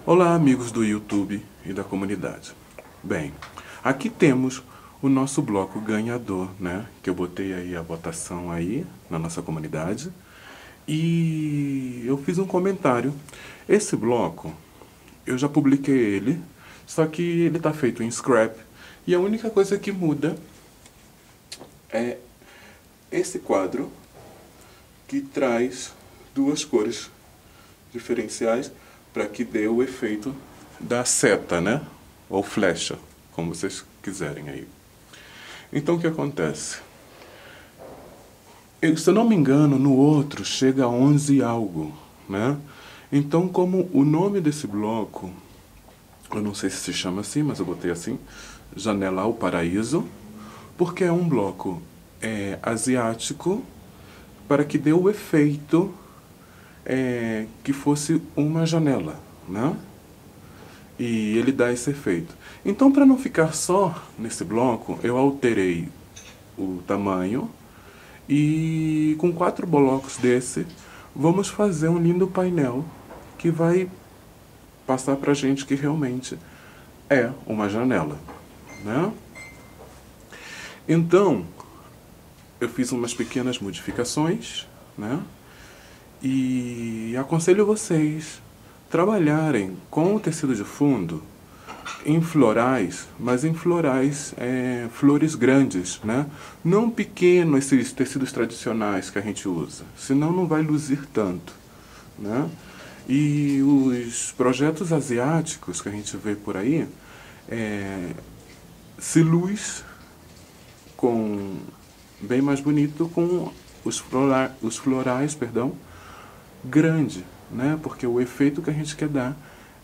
Olá, amigos do YouTube e da comunidade. Bem, aqui temos o nosso bloco ganhador, né? Que eu botei aí a votação aí na nossa comunidade. E eu fiz um comentário. Esse bloco, eu já publiquei ele, só que ele está feito em scrap. E a única coisa que muda é esse quadro que traz duas cores diferenciais para que dê o efeito da seta, né? Ou flecha, como vocês quiserem aí. Então o que acontece? Se eu não me engano, no outro chega a 11 algo, né? Então, como o nome desse bloco, eu não sei se chama assim, mas eu botei assim, Janela ao Paraíso, porque é um bloco asiático para que dê o efeito que fosse uma janela, né? E ele dá esse efeito. Então, para não ficar só nesse bloco, eu alterei o tamanho e com 4 blocos desse, vamos fazer um lindo painel que vai passar pra gente que realmente é uma janela, né? Então, eu fiz umas pequenas modificações, né? E aconselho vocês trabalharem com o tecido de fundo em florais, mas em florais, flores grandes, né? Não pequeno esses tecidos tradicionais que a gente usa, senão não vai luzir tanto, né? E os projetos asiáticos que a gente vê por aí, se luz com bem mais bonito com os florais, perdão, grande, né? Porque o efeito que a gente quer dar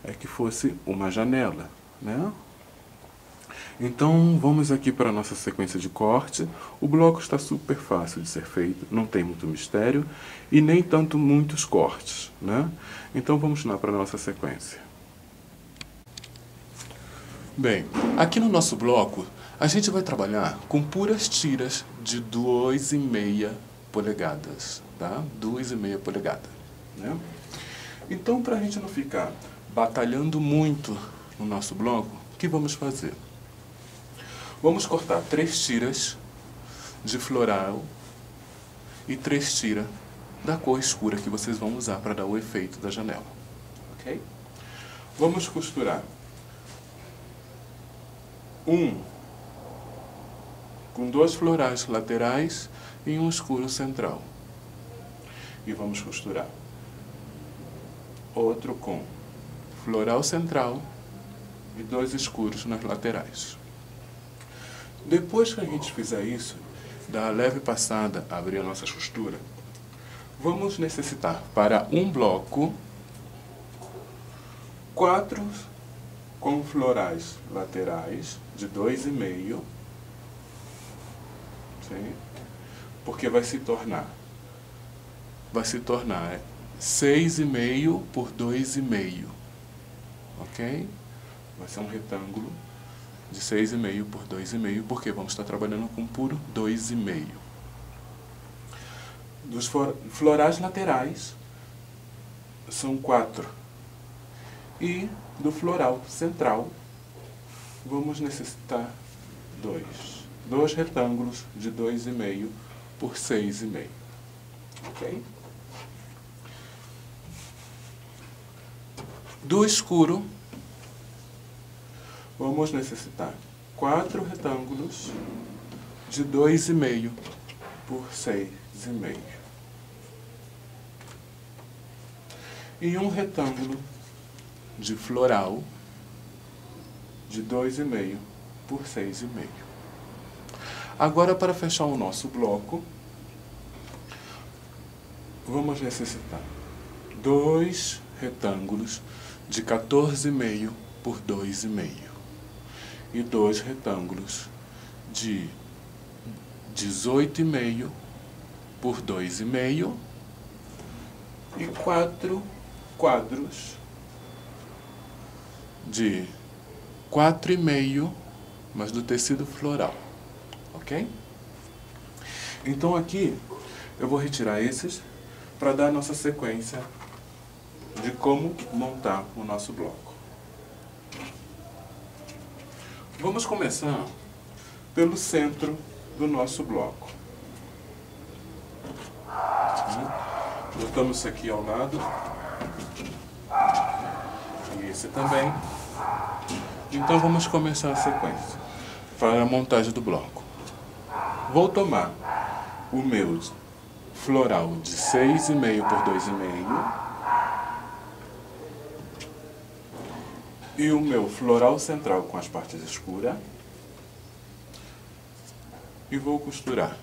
é que fosse uma janela, né? Então vamos aqui para a nossa sequência de corte. O bloco está super fácil de ser feito, não tem muito mistério e nem tanto muitos cortes, né? Então vamos lá para a nossa sequência. Bem, aqui no nosso bloco a gente vai trabalhar com puras tiras de 2,5 polegadas, tá? 2,5 polegadas, né? Então, para a gente não ficar batalhando muito no nosso bloco, o que vamos fazer? Vamos cortar 3 tiras de floral e 3 tiras da cor escura que vocês vão usar para dar o efeito da janela, ok? Vamos costurar com 2 florais laterais e um escuro central. E vamos costurar outro com floral central e 2 escuros nas laterais. Depois que a gente fizer isso, dar a leve passada, abrir a nossa costura, vamos necessitar para um bloco 4 com florais laterais de 2,5, porque vai se tornar 6,5 por 2,5, ok? Vai ser um retângulo de 6,5 por 2,5, porque vamos estar trabalhando com puro 2,5. Dos florais laterais são 4. E do floral central vamos necessitar 2 retângulos de 2,5 por 6,5, ok? Do escuro, vamos necessitar 4 retângulos de 2,5 por 6,5. E um retângulo de floral de 2,5 por 6,5. Agora, para fechar o nosso bloco, vamos necessitar 2 retângulos de 14,5 por 2,5 e 2 retângulos de 18,5 por 2,5 e 4 quadros de 4,5, mas do tecido floral, ok? Então aqui eu vou retirar esses para dar a nossa sequência de como montar o nosso bloco. Vamos começar pelo centro do nosso bloco. Botamos isso aqui ao lado. E esse também. Então vamos começar a sequência para a montagem do bloco. Vou tomar o meu floral de 6,5 por 2,5 e o meu floral central com as partes escuras e vou costurar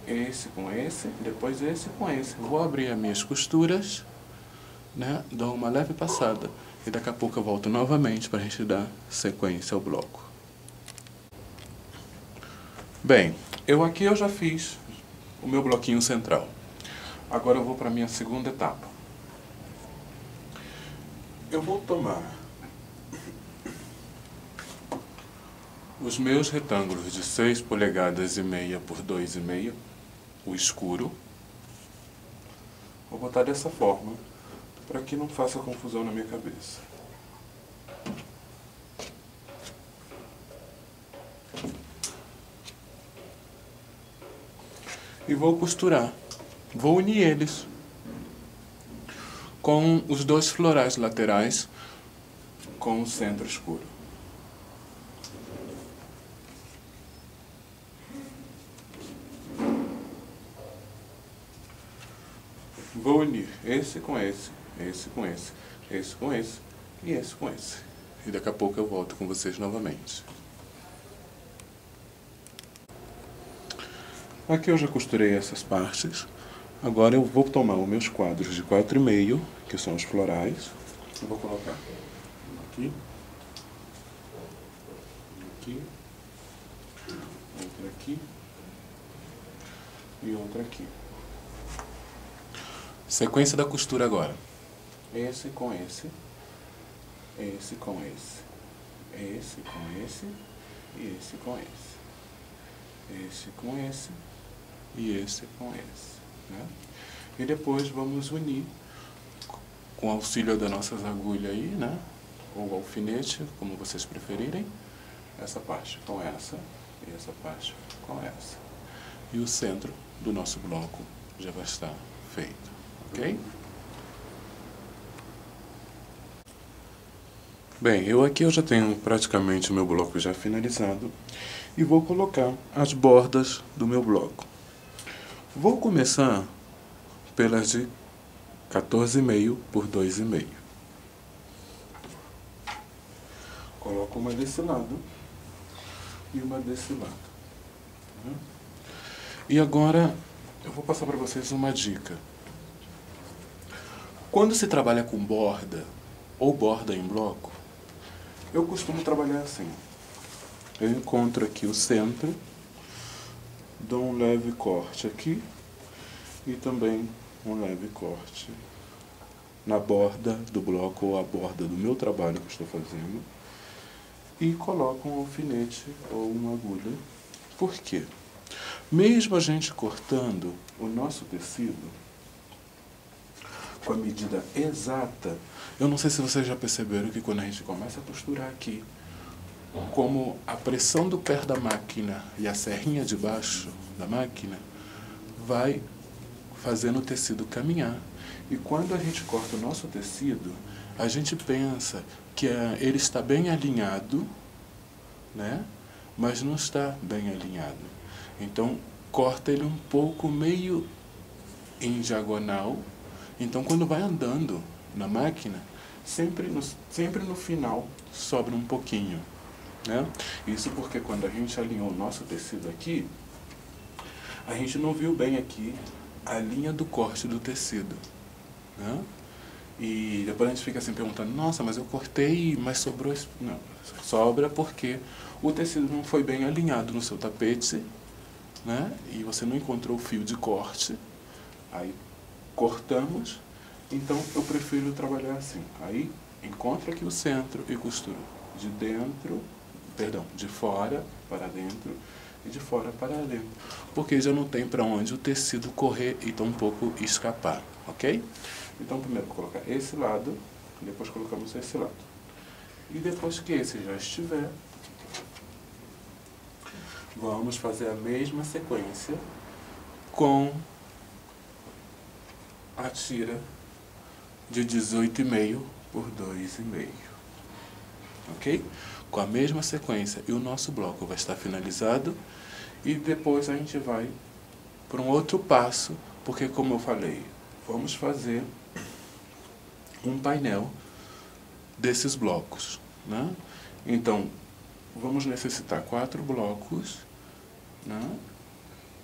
esse com esse, depois esse com esse. Vou abrir as minhas costuras, né? Dou uma leve passada e daqui a pouco eu volto novamente para a gente dar sequência ao bloco. Bem, aqui eu já fiz o meu bloquinho central. Agora eu vou para a minha segunda etapa. Eu vou tomar os meus retângulos de 6 polegadas e meia por 2,5, o escuro. Vou botar dessa forma, para que não faça confusão na minha cabeça. E vou costurar. Vou unir eles com os dois florais laterais com o centro escuro. Vou unir esse com esse, esse com esse, esse com esse e esse com esse. E daqui a pouco eu volto com vocês novamente. Aqui eu já costurei essas partes. Agora eu vou tomar os meus quadros de 4,5, que são os florais. Eu vou colocar aqui, aqui, outra aqui e outra aqui. Sequência da costura agora. Esse com esse, esse com esse, esse com esse e esse com esse. Esse com esse e esse com esse, né? E depois vamos unir com auxílio das nossas agulhas aí, né? Ou alfinete, como vocês preferirem, essa parte com essa e essa parte com essa. E o centro do nosso bloco já vai estar feito, ok? Bem, aqui eu já tenho praticamente o meu bloco já finalizado e vou colocar as bordas do meu bloco. Vou começar pelas de 14,5 por 2,5. Coloco uma desse lado e uma desse lado. E agora eu vou passar para vocês uma dica. Quando se trabalha com borda ou borda em bloco, eu costumo trabalhar assim. Eu encontro aqui o centro, dou um leve corte aqui e também um leve corte na borda do bloco ou a borda do meu trabalho que estou fazendo e coloco um alfinete ou uma agulha. Por quê? Mesmo a gente cortando o nosso tecido com a medida exata, eu não sei se vocês já perceberam que quando a gente começa a costurar aqui, como a pressão do pé da máquina e a serrinha de baixo da máquina vai fazendo o tecido caminhar. E quando a gente corta o nosso tecido, a gente pensa que ele está bem alinhado, né? Mas não está bem alinhado. Então, corta ele um pouco meio em diagonal. Então, quando vai andando na máquina, sempre no final sobra um pouquinho, né? Isso porque quando a gente alinhou o nosso tecido aqui, a gente não viu bem aqui a linha do corte do tecido, né? E depois a gente fica assim perguntando, nossa, mas eu cortei, mas sobrou... Não, sobra porque o tecido não foi bem alinhado no seu tapete, né? E você não encontrou o fio de corte, aí cortamos. Então eu prefiro trabalhar assim. Aí encontro aqui o centro e costuro de fora para dentro e de fora para dentro, porque já não tem para onde o tecido correr e tampouco escapar, ok? Então primeiro vou colocar esse lado, depois colocamos esse lado. E depois que esse já estiver, vamos fazer a mesma sequência com a tira de 18,5 por 2,5. Ok? Com a mesma sequência. E o nosso bloco vai estar finalizado. E depois a gente vai para um outro passo, porque como eu falei, vamos fazer um painel desses blocos, né? Então, vamos necessitar 4 blocos, né?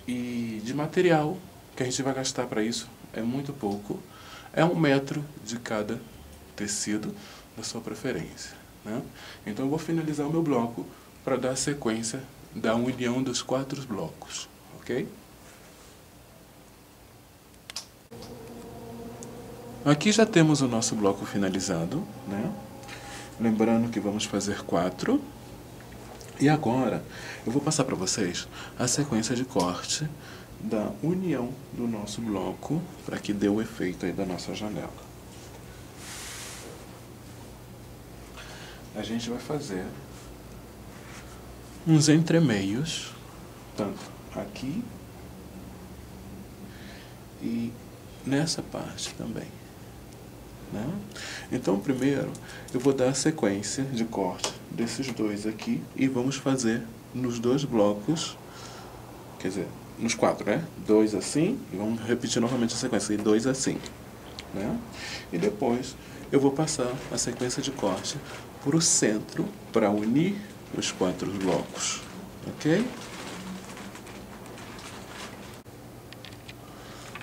E de material que a gente vai gastar para isso é muito pouco. É 1 metro de cada tecido da sua preferência, né? Então eu vou finalizar o meu bloco para dar sequência da união dos 4 blocos, ok? Aqui já temos o nosso bloco finalizado, né? Lembrando que vamos fazer 4. E agora eu vou passar para vocês a sequência de corte da união do nosso bloco para que dê o efeito aí da nossa janela. A gente vai fazer uns entremeios, tanto aqui e nessa parte também, né? Então primeiro eu vou dar a sequência de corte desses dois aqui e vamos fazer nos 2 blocos, quer dizer, nos 4, né? 2 assim, e vamos repetir novamente a sequência, e 2 assim, né? E depois eu vou passar a sequência de corte para o centro para unir os 4 blocos, ok?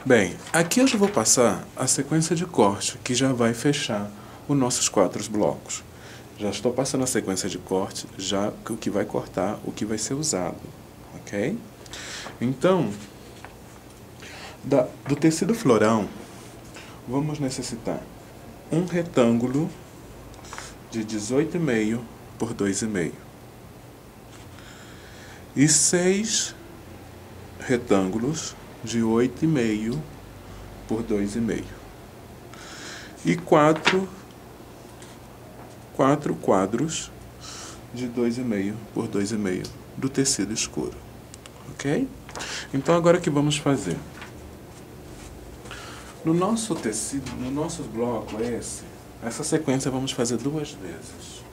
Bem, aqui eu já vou passar a sequência de corte que já vai fechar os nossos 4 blocos. Já estou passando a sequência de corte, já o que vai cortar, o que vai ser usado, ok? Então, do tecido florão, vamos necessitar um retângulo de 18,5 por 2,5 e 6 retângulos de 8,5 por 2,5 e 4 quadros de 2,5 por 2,5 do tecido escuro, ok? Então agora o que vamos fazer? No nosso tecido, no nosso bloco essa sequência vamos fazer 2 vezes.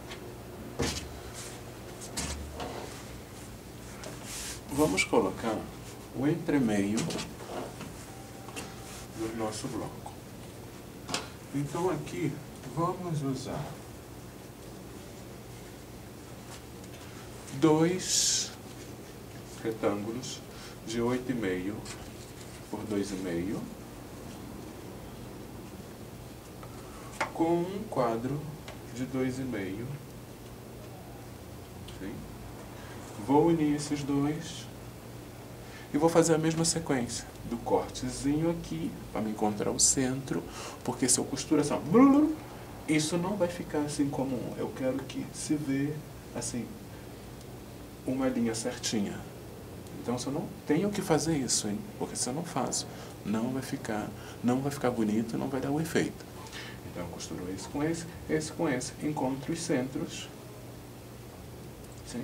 Vamos colocar o entremeio do nosso bloco. Então aqui vamos usar 2 retângulos de 8,5 por 2,5 com um quadro de 2,5. Vou unir esses dois e vou fazer a mesma sequência do cortezinho aqui para me encontrar o centro, porque se eu costura assim, isso não vai ficar assim como eu quero que se vê assim uma linha certinha. Então eu não tenho que fazer isso, hein? Porque se eu não faço, não vai ficar bonito, não vai dar o efeito. Então eu costuro esse com esse, encontro os centros, sim?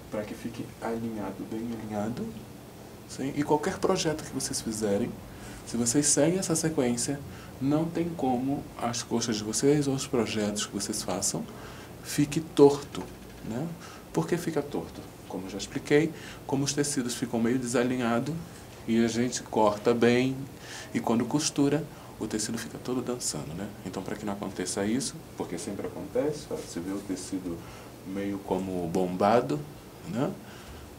Para que fique alinhado, bem alinhado. Sim? E qualquer projeto que vocês fizerem, se vocês seguem essa sequência, não tem como as coxas de vocês ou os projetos que vocês façam fique torto, né? Por que fica torto? Como eu já expliquei, como os tecidos ficam meio desalinhados e a gente corta bem e quando costura, o tecido fica todo dançando, né? Então, para que não aconteça isso, porque sempre acontece, ó, você vê o tecido meio como bombado, né?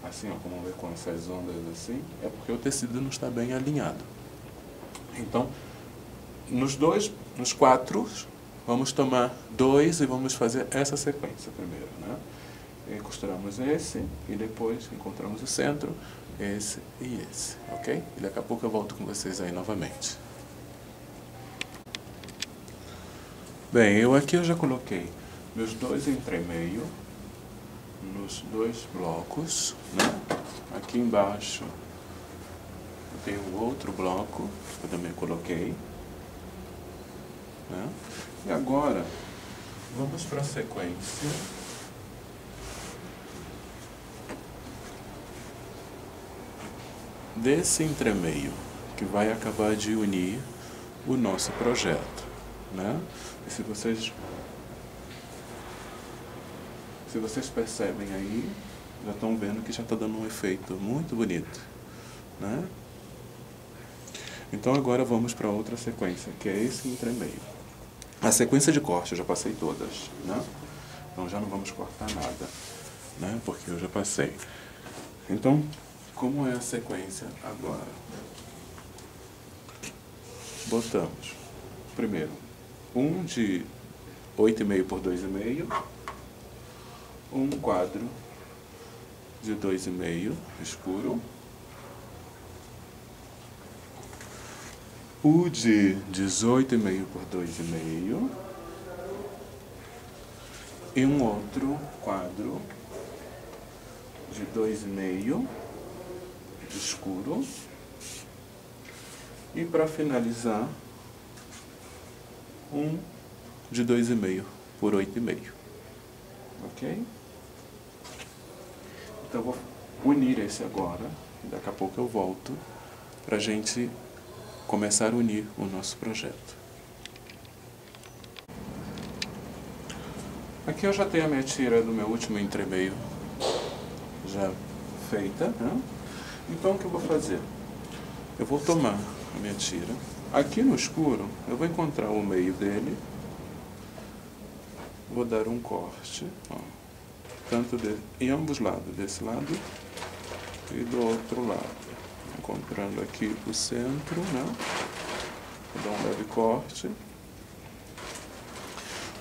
Assim, ó, como ver com essas ondas assim, é porque o tecido não está bem alinhado. Então, nos 4, vamos tomar 2 e vamos fazer essa sequência primeiro, né? E costuramos esse e depois encontramos o centro, esse e esse, ok? E daqui a pouco eu volto com vocês aí novamente. Bem, aqui eu já coloquei meus 2 entremeio nos 2 blocos, né? Aqui embaixo eu tenho outro bloco que eu também coloquei, né? E agora vamos para a sequência desse entremeio que vai acabar de unir o nosso projeto, né? E se vocês percebem aí, já estão vendo que já está dando um efeito muito bonito, né? Então agora vamos para outra sequência, que é esse entremeio. A sequência de corte eu já passei todas, né? Então já não vamos cortar nada, né? Porque eu já passei. Então, como é a sequência agora? Botamos, primeiro, um de 8,5 por 2,5, um quadro de 2,5 escuro, o de 18,5 por 2,5 e um outro quadro de 2,5 escuro. E para finalizar, um de 2,5 por 8,5. Ok? Então eu vou unir esse agora, e daqui a pouco eu volto para a gente começar a unir o nosso projeto. Aqui eu já tenho a minha tira do meu último entremeio já feita, né? Então o que eu vou fazer? Eu vou tomar a minha tira. Aqui no escuro, eu vou encontrar o meio dele. Vou dar um corte, ó, tanto em ambos lados, desse lado e do outro lado. Encontrando aqui o centro, né? Vou dar um leve corte.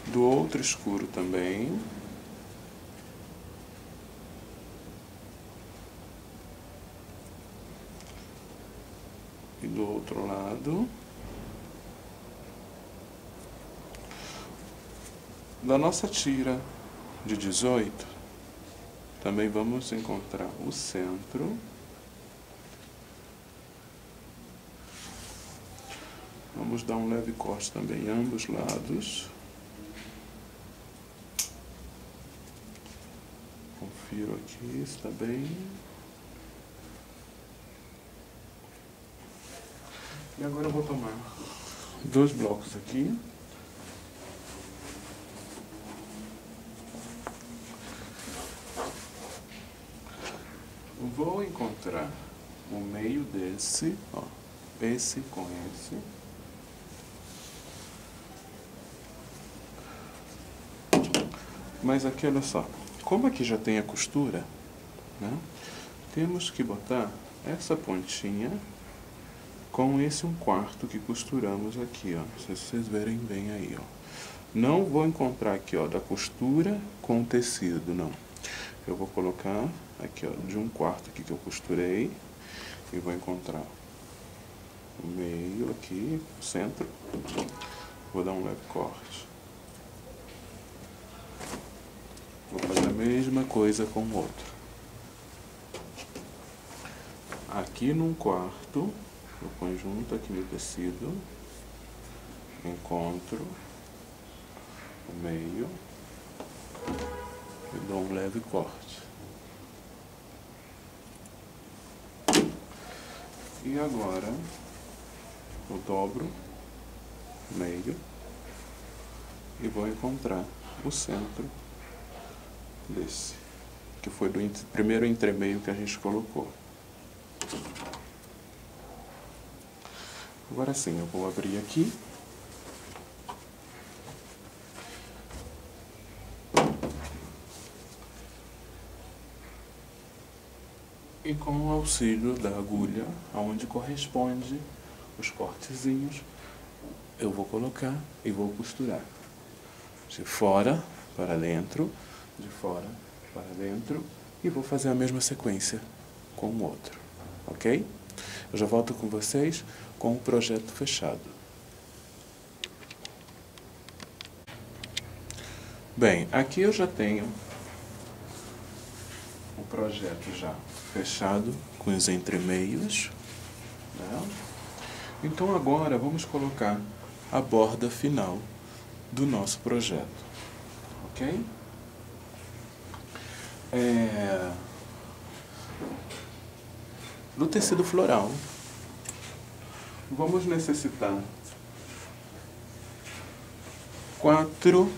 Do outro escuro também. E do outro lado. Da nossa tira de 18, também vamos encontrar o centro. Vamos dar um leve corte também em ambos lados. Confiro aqui, está bem. E agora eu vou tomar 2 blocos aqui. Vou encontrar o meio desse, ó, esse com esse. Mas aqui, olha só, como aqui já tem a costura, né, temos que botar essa pontinha com esse 1/4 que costuramos aqui, ó. Não sei se vocês verem bem aí, ó. Não vou encontrar aqui, ó, da costura com o tecido, não. Eu vou colocar aqui, ó, de 1/4 aqui que eu costurei e vou encontrar o meio aqui, o centro. Vou dar um leve corte. Vou fazer a mesma coisa com o outro. Aqui no 1/4, eu ponho junto aqui no tecido, encontro o meio e dou um leve corte. E agora eu dobro o meio e vou encontrar o centro desse, que foi do primeiro entremeio que a gente colocou. Agora sim, eu vou abrir aqui. E com o auxílio da agulha, aonde corresponde os cortezinhos, eu vou colocar e vou costurar. De fora para dentro, de fora para dentro, e vou fazer a mesma sequência com o outro, ok? Eu já volto com vocês com o projeto fechado. Bem, aqui eu já tenho o projeto já fechado com os entremeios, né? Então agora vamos colocar a borda final do nosso projeto, ok? do tecido floral. Vamos necessitar 4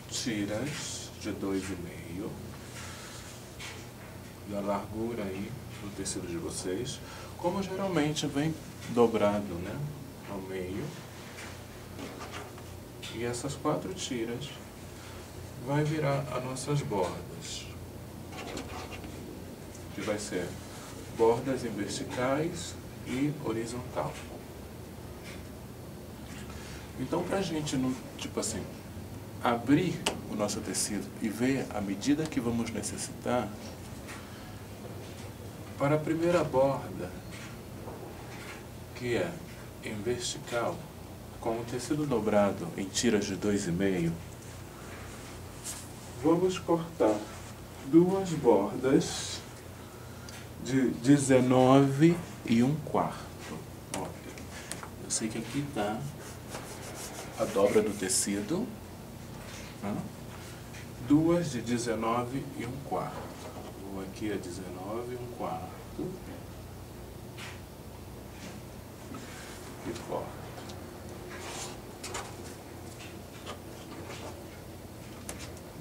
tiras de 2,5 da largura aí do tecido de vocês, como geralmente vem dobrado, né, ao meio. E essas 4 tiras vai virar as nossas bordas, que vai ser bordas em verticais e horizontal. Então, pra gente não, tipo assim, abrir o nosso tecido e ver a medida que vamos necessitar, para a primeira borda, que é em vertical, com o tecido dobrado em tiras de 2,5, vamos cortar 2 bordas de 19 1/4. Olha, eu sei que aqui está a dobra do tecido, né? 2 de 19 1/4. Vou aqui a 19 1/4 e corto.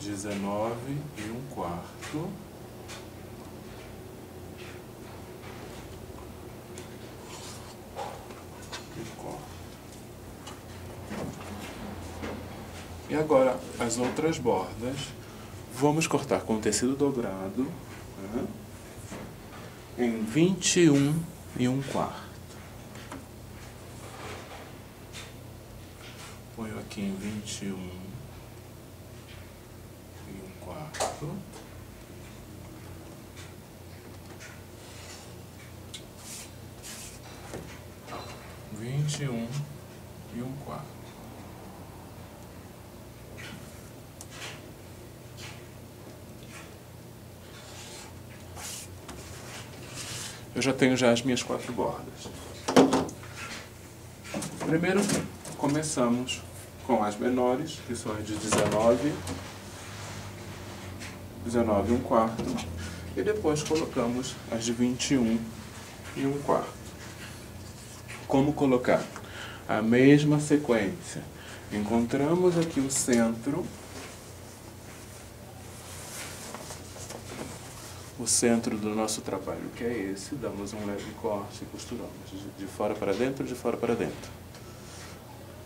Dezenove e 1/4 e corto. E agora as outras bordas vamos cortar com o tecido dobrado, né, em 21 1/4. Ponho aqui em 21 1/4. Vinte e um 1/4. Eu já tenho as minhas 4 bordas. Primeiro começamos com as menores, que são as de 19 1/4, e depois colocamos as de 21 1/4. Como colocar? A mesma sequência. Encontramos aqui o centro, do nosso trabalho, que é esse, damos um leve corte e costuramos de fora para dentro, de fora para dentro.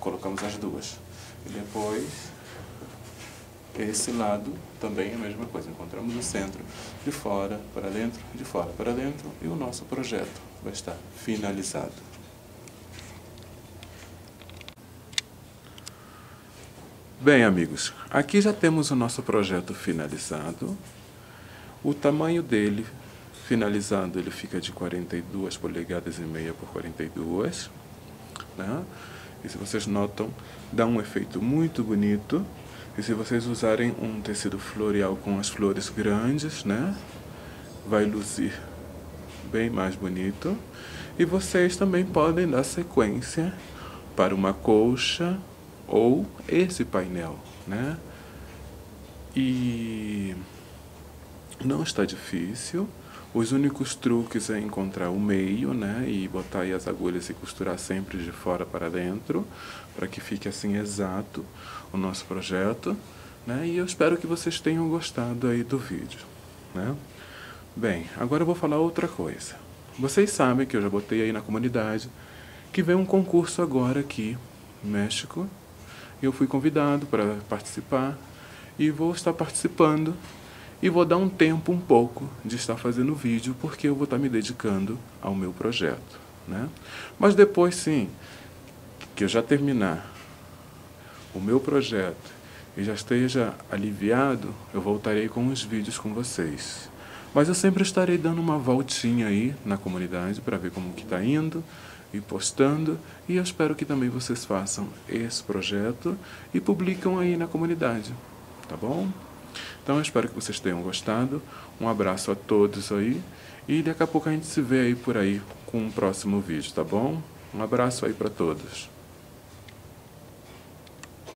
Colocamos as duas. E depois, esse lado também é a mesma coisa. Encontramos o centro, de fora para dentro, de fora para dentro, e o nosso projeto vai estar finalizado. Bem, amigos, aqui já temos o nosso projeto finalizado. O tamanho dele, finalizado, ele fica de 42 polegadas e meia por 42, né? E se vocês notam, dá um efeito muito bonito. E se vocês usarem um tecido floreal com as flores grandes, né, vai luzir bem mais bonito. E vocês também podem dar sequência para uma colcha ou esse painel, né? E não está difícil. Os únicos truques é encontrar o meio, né, e botar aí as agulhas e costurar sempre de fora para dentro, para que fique assim exato o nosso projeto, né? E eu espero que vocês tenham gostado aí do vídeo, né? Bem, agora eu vou falar outra coisa. Vocês sabem que eu já botei aí na comunidade que vem um concurso agora aqui no México. Eu fui convidado para participar e vou estar participando. E vou dar um tempo um pouco de estar fazendo vídeo, porque eu vou estar me dedicando ao meu projeto, né? Mas depois, sim, que eu já terminar o meu projeto e já esteja aliviado, eu voltarei com os vídeos com vocês. Mas eu sempre estarei dando uma voltinha aí na comunidade para ver como que está indo e postando. E eu espero que também vocês façam esse projeto e publicam aí na comunidade, tá bom? Então eu espero que vocês tenham gostado. Um abraço a todos aí. E daqui a pouco a gente se vê aí por aí com um próximo vídeo, tá bom? Um abraço aí para todos.